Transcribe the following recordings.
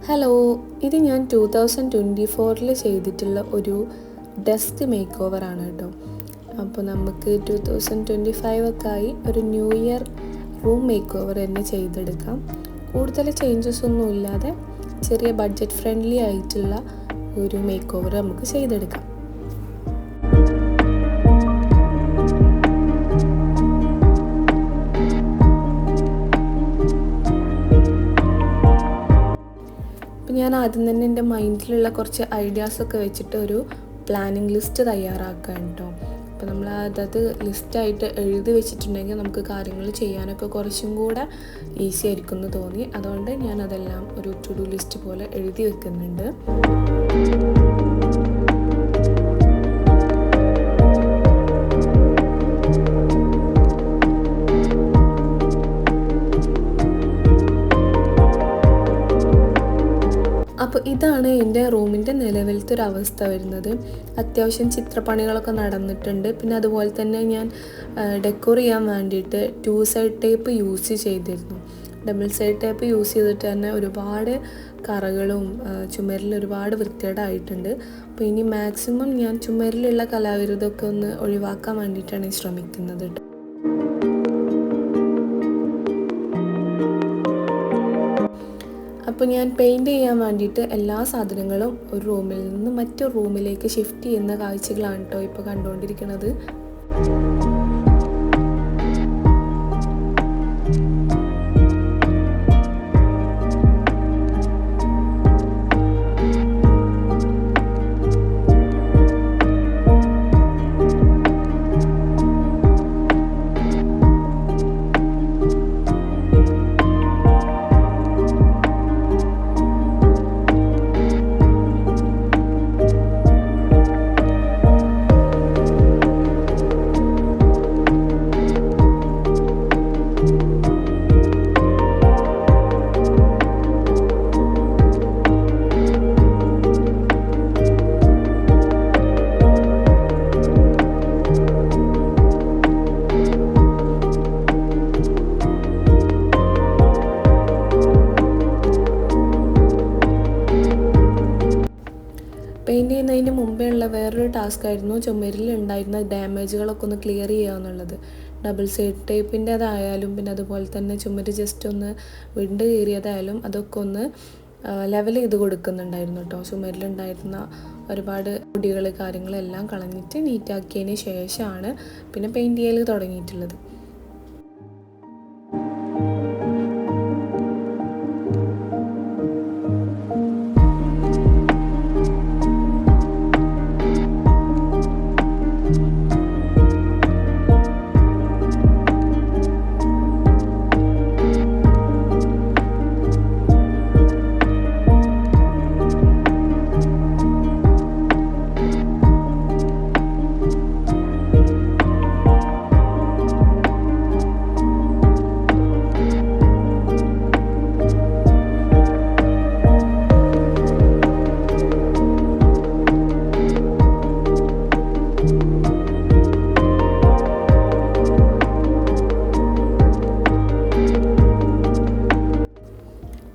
Hello, ഇത് ഞാൻ 2024 ചെയ്തിട്ടുള്ള ഒരു ഡെസ്ക് മേക്ക് ഓവറാണ് കേട്ടോ. അപ്പോൾ നമുക്ക് 2025 ഒക്കെ ആയി ഒരു new year room make over തന്നെ ചെയ്തെടുക്കാം. കൂടുതൽ ചേഞ്ചസ് ഒന്നും ഇല്ലാതെ ചെറിയ ബഡ്ജറ്റ് ഫ്രണ്ട്ലി ആയിട്ടുള്ള ഒരു മേക്ക് ഓവർ നമുക്ക് ചെയ്തെടുക്കാം. ഞാൻ ആദ്യം തന്നെ എൻ്റെ മൈൻഡിലുള്ള കുറച്ച് ഐഡിയാസൊക്കെ വെച്ചിട്ട് ഒരു പ്ലാനിങ് ലിസ്റ്റ് തയ്യാറാക്കാം കേട്ടോ. അപ്പോൾ നമ്മൾ അതത് ലിസ്റ്റായിട്ട് എഴുതി വെച്ചിട്ടുണ്ടെങ്കിൽ നമുക്ക് കാര്യങ്ങൾ ചെയ്യാനൊക്കെ കുറച്ചും കൂടെ ഈസി ആയിരിക്കും എന്ന് തോന്നി. അതുകൊണ്ട് ഞാൻ അതെല്ലാം ഒരു ടു ഡു ലിസ്റ്റ് പോലെ എഴുതി വെക്കുന്നുണ്ട്. അപ്പോൾ ഇതാണ് എൻ്റെ റൂമിൻ്റെ നിലവിലത്തെ ഒരു അവസ്ഥ വരുന്നത്. അത്യാവശ്യം ചിത്രപ്പണികളൊക്കെ നടന്നിട്ടുണ്ട്. പിന്നെ അതുപോലെ തന്നെ ഞാൻ ഡെക്കോർ ചെയ്യാൻ വേണ്ടിയിട്ട് 2 സൈഡ് ടേപ്പ് യൂസ് ചെയ്തിരുന്നു. ഡബിൾ സൈഡ് ടേപ്പ് യൂസ് ചെയ്തിട്ട് തന്നെ ഒരുപാട് കറകളും ചുമരിൽ ഒരുപാട് വൃത്തികേടായിട്ടുണ്ട്. അപ്പോൾ ഇനി മാക്സിമം ഞാൻ ചുമരിലുള്ള കലാവിരുദ്ധമൊക്കെ ഒന്ന് ഒഴിവാക്കാൻ വേണ്ടിയിട്ടാണ് ശ്രമിക്കുന്നത്. അപ്പോൾ ഞാൻ പെയിൻറ് ചെയ്യാൻ വേണ്ടിയിട്ട് എല്ലാ സാധനങ്ങളും ഒരു റൂമിൽ നിന്ന് മറ്റൊരു റൂമിലേക്ക് ഷിഫ്റ്റ് ചെയ്യുന്ന കാഴ്ചകളാണ് കേട്ടോ ഇപ്പോൾ കണ്ടുകൊണ്ടിരിക്കുന്നത്. പെയിൻറ്റ് ചെയ്യുന്നതിന് മുമ്പേ ഉള്ള വേറൊരു ടാസ്ക് ആയിരുന്നു ചുമരിൽ ഉണ്ടായിരുന്ന ഡാമേജുകളൊക്കെ ഒന്ന് ക്ലിയർ ചെയ്യുക എന്നുള്ളത്. ഡബിൾ സൈഡ് ടേപ്പിൻ്റേതായാലും പിന്നെ അതുപോലെ തന്നെ ചുമര് ജസ്റ്റ് ഒന്ന് വിണ്ട് കീറിയതായാലും അതൊക്കെ ഒന്ന് ലെവൽ ചെയ്ത് കൊടുക്കുന്നുണ്ടായിരുന്നു കേട്ടോ. ചുമരിലുണ്ടായിരുന്ന ഒരുപാട് പൊടികൾ കാര്യങ്ങളെല്ലാം കളഞ്ഞിട്ട് നീറ്റാക്കിയതിന് ശേഷമാണ് പിന്നെ പെയിൻറ്റ് ചെയ്യൽ തുടങ്ങിയിട്ടുള്ളത്.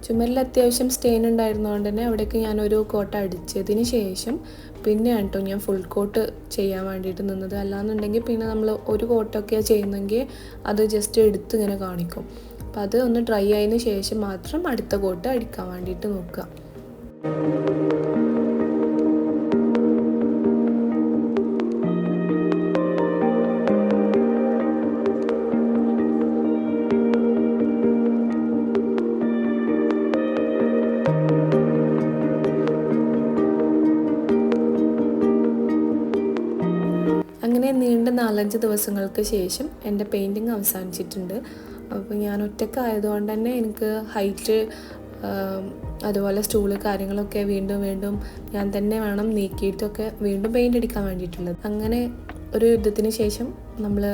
ചുമരിൽ അത്യാവശ്യം സ്റ്റെയിൻ ഉണ്ടായിരുന്നതുകൊണ്ട് തന്നെ അവിടേക്ക് ഞാനൊരു കോട്ട് അടിച്ചതിന് ശേഷം പിന്നെയാണ് കേട്ടോ ഞാൻ ഫുൾ കോട്ട് ചെയ്യാൻ വേണ്ടിയിട്ട് നിന്നത്. അല്ലാന്നുണ്ടെങ്കിൽ പിന്നെ നമ്മൾ ഒരു കോട്ടൊക്കെയാണ് ചെയ്യുന്നെങ്കിൽ അത് ജസ്റ്റ് എടുത്ത് ഇങ്ങനെ കാണിക്കും. അപ്പോൾ അത് ഒന്ന് ഡ്രൈ ആയതിന് ശേഷം മാത്രം അടുത്ത കോട്ട് അടിക്കാൻ വേണ്ടിയിട്ട് നോക്കുക. അങ്ങനെ നീണ്ട 4-5 ദിവസങ്ങൾക്ക് ശേഷം എൻ്റെ പെയിൻറ്റിങ് അവസാനിച്ചിട്ടുണ്ട്. അപ്പോൾ ഞാൻ ഒറ്റയ്ക്കായതുകൊണ്ട് തന്നെ എനിക്ക് ഹൈറ്റ് അതുപോലെ സ്റ്റൂള് കാര്യങ്ങളൊക്കെ വീണ്ടും ഞാൻ തന്നെ വേണം നീക്കിയിട്ടൊക്കെ വീണ്ടും പെയിൻ്റ് അടിക്കാൻ വേണ്ടിയിട്ടുള്ളത്. അങ്ങനെ ഒരു യുദ്ധത്തിന് ശേഷം നമ്മൾ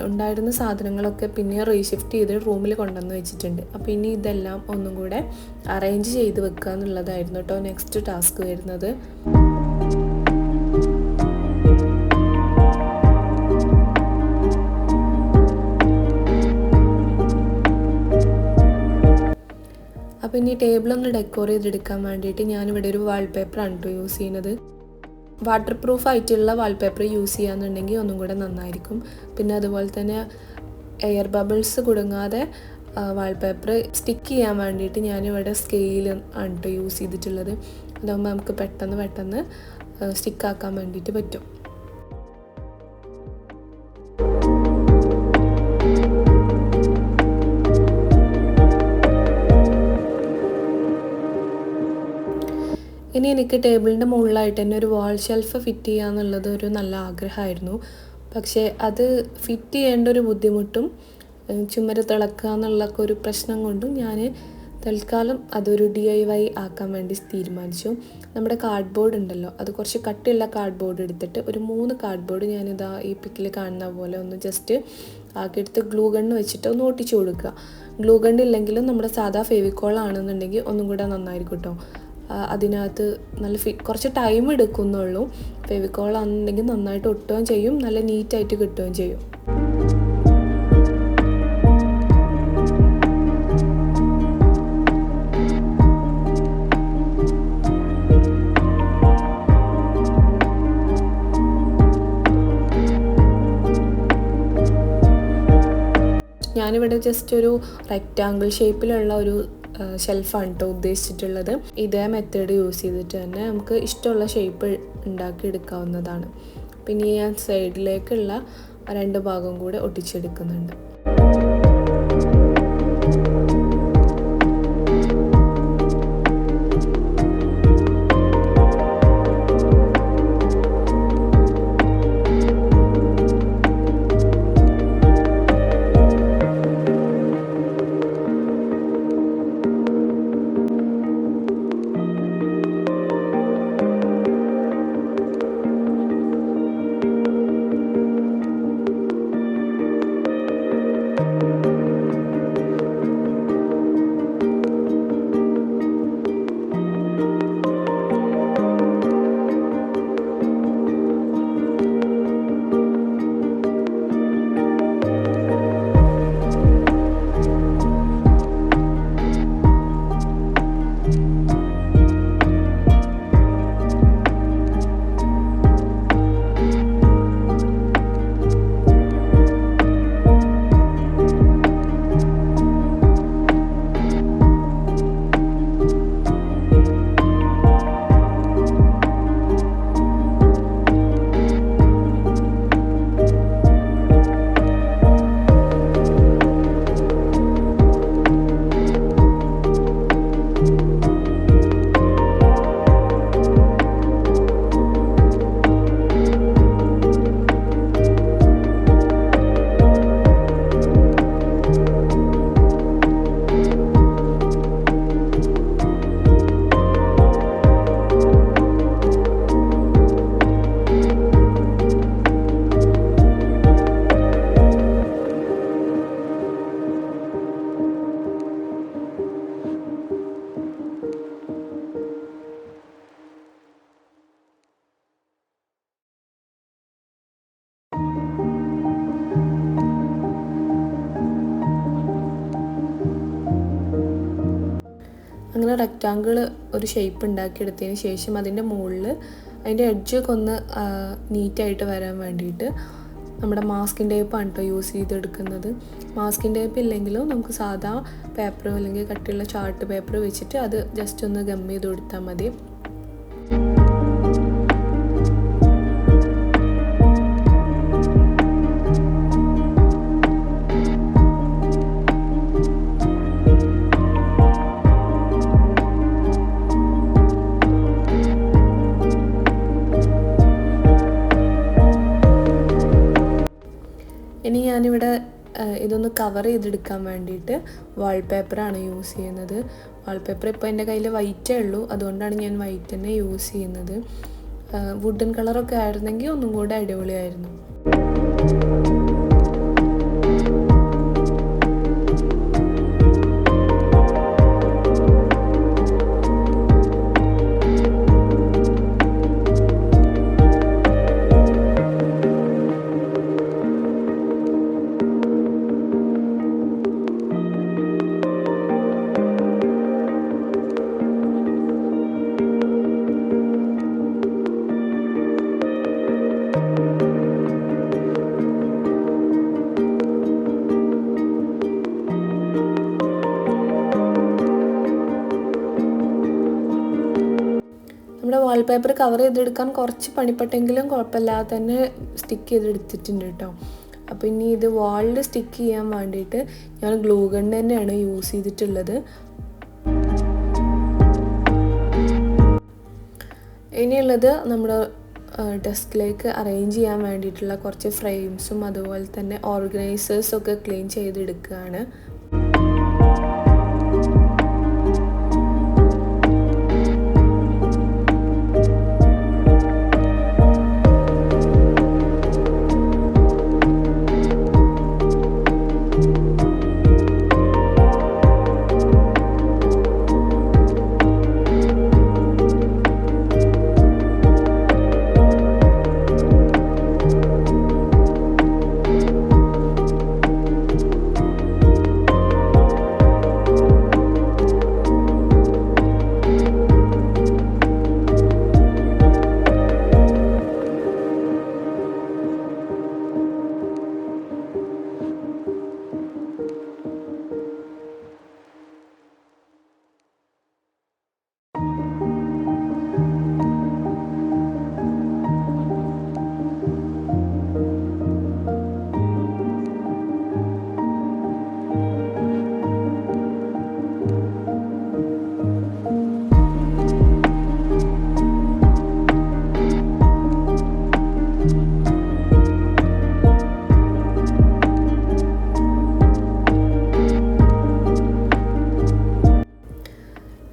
ഉണ്ടായിരുന്ന സാധനങ്ങളൊക്കെ പിന്നെ റീഷിഫ്റ്റ് ചെയ്ത് റൂമിൽ കൊണ്ടുവന്ന് വെച്ചിട്ടുണ്ട്. അപ്പോൾ ഇനി ഇതെല്ലാം ഒന്നും കൂടെ അറേഞ്ച് ചെയ്ത് വെക്കുക എന്നുള്ളതായിരുന്നു കേട്ടോ നെക്സ്റ്റ് ടാസ്ക് വരുന്നത്. അപ്പോൾ ഇനി ടേബിളൊന്ന് ഡെക്കോർ ചെയ്തെടുക്കാൻ വേണ്ടിയിട്ട് ഞാനിവിടെ ഒരു വാൾപേപ്പറാണ് കേട്ടോ യൂസ് ചെയ്യുന്നത്. വാട്ടർ പ്രൂഫ് ആയിട്ടുള്ള വാൾപേപ്പർ യൂസ് ചെയ്യാന്നുണ്ടെങ്കിൽ ഒന്നും കൂടെ നന്നായിരിക്കും. പിന്നെ അതുപോലെ തന്നെ എയർ ബബിൾസ് കുടുങ്ങാതെ വാൾപേപ്പർ സ്റ്റിക്ക് ചെയ്യാൻ വേണ്ടിയിട്ട് ഞാനിവിടെ സ്കെയിൽ ആണ് കേട്ടോ യൂസ് ചെയ്തിട്ടുള്ളത്. അതാകുമ്പോൾ നമുക്ക് പെട്ടെന്ന് സ്റ്റിക്കാക്കാൻ വേണ്ടിയിട്ട് പറ്റും. ഇനി എനിക്ക് ടേബിളിൻ്റെ മുകളിലായിട്ട് തന്നെ ഒരു വാൾ ഷെൽഫ് ഫിറ്റ് ചെയ്യുക എന്നുള്ളത് ഒരു നല്ല ആഗ്രഹമായിരുന്നു. പക്ഷേ അത് ഫിറ്റ് ചെയ്യേണ്ട ഒരു ബുദ്ധിമുട്ടും ചുമര് തിളക്കുക എന്നുള്ളൊക്കെ ഒരു പ്രശ്നം കൊണ്ടും ഞാൻ തൽക്കാലം അതൊരു DIY ആക്കാൻ വേണ്ടി തീരുമാനിച്ചു. നമ്മുടെ കാർഡ്ബോർഡ് ഉണ്ടല്ലോ, അത് കുറച്ച് കട്ടിയുള്ള കാർഡ്ബോർഡ് എടുത്തിട്ട് ഒരു 3 കാർഡ്ബോർഡ് ഞാനിതാ ഈ പിക്കിൽ കാണുന്ന പോലെ ഒന്ന് ജസ്റ്റ് ആക്കിയെടുത്ത് ഗ്ലൂ ഗണ്ണ് വെച്ചിട്ട് ഒന്ന് ഒട്ടിച്ചു കൊടുക്കുക. ഗ്ലൂ ഗണ്ണ് ഇല്ലെങ്കിലും നമ്മുടെ സാധാ ഫെവിക്കോൾ ആണെന്നുണ്ടെങ്കിൽ ഒന്നും കൂടെ നന്നായിരിക്കും കേട്ടോ. അതിനകത്ത് നല്ല കുറച്ച് ടൈം എടുക്കുന്നുള്ളൂ. ഫെവിക്കോൾ ആണെന്നുണ്ടെങ്കിൽ നന്നായിട്ട് ഒട്ടുകയും ചെയ്യും, നല്ല നീറ്റായിട്ട് കിട്ടുകയും ചെയ്യും. ഞാനിവിടെ ജസ്റ്റ് ഒരു റെക്റ്റാങ്കിൾ ഷേപ്പിലുള്ള ഒരു ഷെൽഫാണ് കേട്ടോ ഉദ്ദേശിച്ചിട്ടുള്ളത്. ഇതേ മെത്തേഡ് യൂസ് ചെയ്തിട്ട് തന്നെ നമുക്ക് ഇഷ്ടമുള്ള ഷേപ്പ് ഉണ്ടാക്കി എടുക്കാവുന്നതാണ്. പിന്നെ ഞാൻ സൈഡിലേക്കുള്ള 2 ഭാഗം കൂടെ ഒട്ടിച്ചെടുക്കുന്നുണ്ട്. അങ്ങനെ റെക്റ്റാങ്കിൾ ഒരു ഷേപ്പ് ഉണ്ടാക്കിയെടുത്തതിന് ശേഷം അതിൻ്റെ മുകളിൽ അതിൻ്റെ എഡ്ജൊക്കെ ഒന്ന് നീറ്റായിട്ട് വരാൻ വേണ്ടിയിട്ട് നമ്മുടെ മാസ്കിൻ ടേപ്പാണ് കേട്ടോ യൂസ് ചെയ്തെടുക്കുന്നത്. മാസ്കിൻ ടേപ്പ് ഇല്ലെങ്കിലും നമുക്ക് സാധാ പേപ്പറോ അല്ലെങ്കിൽ കട്ടിയുള്ള ചാർട്ട് പേപ്പർ വെച്ചിട്ട് അത് ജസ്റ്റ് ഒന്ന് ഗം ചെയ്ത് കൊടുത്താൽ മതി. ഇനി ഞാനിവിടെ ഇതൊന്ന് കവർ ചെയ്തെടുക്കാൻ വേണ്ടിയിട്ട് വാൾപേപ്പറാണ് യൂസ് ചെയ്യുന്നത്. വാൾപേപ്പർ ഇപ്പോൾ എൻ്റെ കയ്യിൽ വൈറ്റേ ഉള്ളൂ, അതുകൊണ്ടാണ് ഞാൻ വൈറ്റ് തന്നെ യൂസ് ചെയ്യുന്നത്. വുഡൻ കളറൊക്കെ ആയിരുന്നെങ്കിൽ ഒന്നും കൂടെ അടിപൊളിയായിരുന്നു. വാൾപേപ്പർ കവർ ചെയ്തെടുക്കാൻ കുറച്ച് പണിപ്പെട്ടെങ്കിലും കുഴപ്പമില്ലാതെ തന്നെ സ്റ്റിക്ക് ചെയ്തെടുത്തിട്ടുണ്ട് കേട്ടോ. അപ്പോൾ ഇനി ഇത് വാളിൽ സ്റ്റിക്ക് ചെയ്യാൻ വേണ്ടിയിട്ട് ഞാൻ ഗ്ലൂ ഗൺ തന്നെയാണ് യൂസ് ചെയ്തിട്ടുള്ളത്. ഇനിയുള്ളത് നമ്മുടെ ഡെസ്കിലേക്ക് അറേഞ്ച് ചെയ്യാൻ വേണ്ടിയിട്ടുള്ള കുറച്ച് ഫ്രെയിംസും അതുപോലെ തന്നെ ഓർഗനൈസേഴ്സൊക്കെ ക്ലീൻ ചെയ്തെടുക്കുകയാണ്.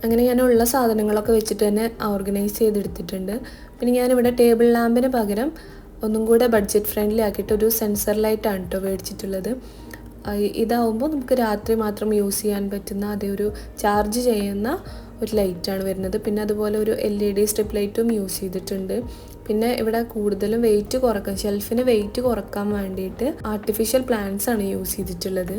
അങ്ങനെ ഞാനുള്ള സാധനങ്ങളൊക്കെ വെച്ചിട്ട് തന്നെ ഓർഗനൈസ് ചെയ്തെടുത്തിട്ടുണ്ട്. പിന്നെ ഞാനിവിടെ ടേബിൾ ലാമ്പിന് പകരം ഒന്നും കൂടെ ബഡ്ജറ്റ് ഫ്രണ്ട്ലി ആക്കിയിട്ട് ഒരു സെൻസർ ലൈറ്റാണ് കേട്ടോ മേടിച്ചിട്ടുള്ളത്. ഇതാവുമ്പോൾ നമുക്ക് രാത്രി മാത്രം യൂസ് ചെയ്യാൻ പറ്റുന്ന അതേ ഒരു ചാർജ് ചെയ്യുന്ന ഒരു ലൈറ്റാണ് വരുന്നത്. പിന്നെ അതുപോലെ ഒരു LED സ്ട്രിപ്പ് ലൈറ്റും യൂസ് ചെയ്തിട്ടുണ്ട്. പിന്നെ ഇവിടെ കൂടുതലും വെയിറ്റ് കുറക്കാൻ, ഷെൽഫിന് വെയിറ്റ് കുറക്കാൻ വേണ്ടിയിട്ട് ആർട്ടിഫിഷ്യൽ പ്ലാന്റ്സ് ആണ് യൂസ് ചെയ്തിട്ടുള്ളത്.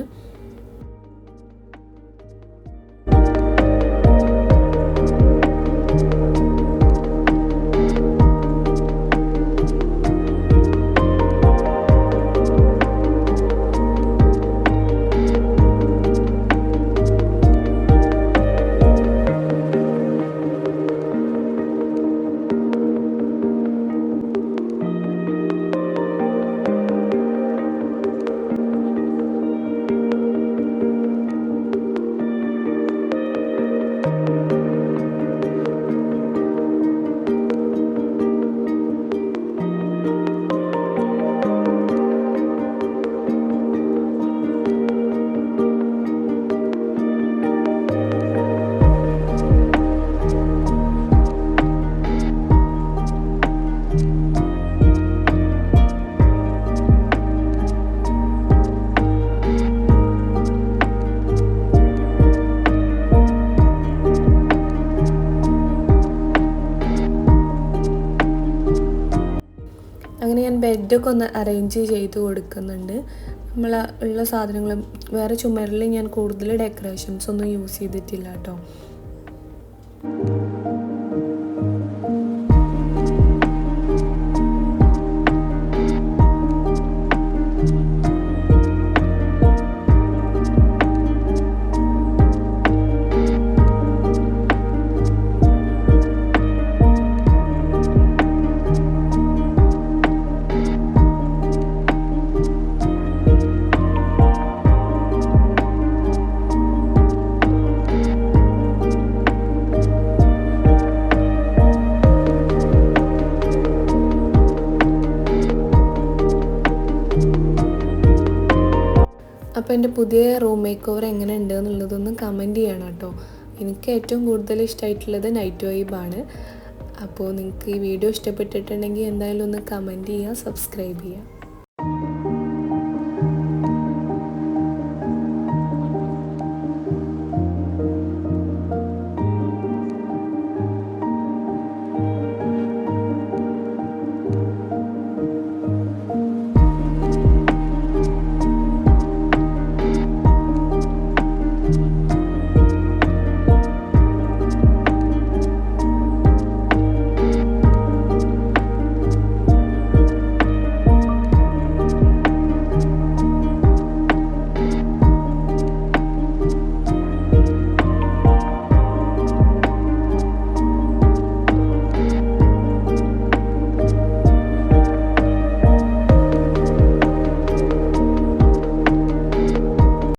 അങ്ങനെ ഞാൻ ബെഡൊക്കെ ഒന്ന് അറേഞ്ച് ചെയ്ത് കൊടുക്കുന്നുണ്ട്. നമ്മൾ ഉള്ള സാധനങ്ങളും വേറെ ചുമരിൽ ഞാൻ കൂടുതൽ ഡെക്കറേഷൻസ് ഒന്നും യൂസ് ചെയ്തിട്ടില്ല കേട്ടോ. അപ്പോൾ എൻ്റെ പുതിയ റൂം മേക്ക് ഓവർ എങ്ങനെ ഉണ്ട് എന്നുള്ളതൊന്ന് കമൻറ്റ് ചെയ്യണം കേട്ടോ. എനിക്ക് ഏറ്റവും കൂടുതൽ ഇഷ്ടമായിട്ടുള്ളത് നൈറ്റ് വൈബാണ്. അപ്പോൾ നിങ്ങൾക്ക് ഈ വീഡിയോ ഇഷ്ടപ്പെട്ടിട്ടുണ്ടെങ്കിൽ എന്തായാലും ഒന്ന് കമൻറ്റ് ചെയ്യുക, സബ്സ്ക്രൈബ് ചെയ്യുക.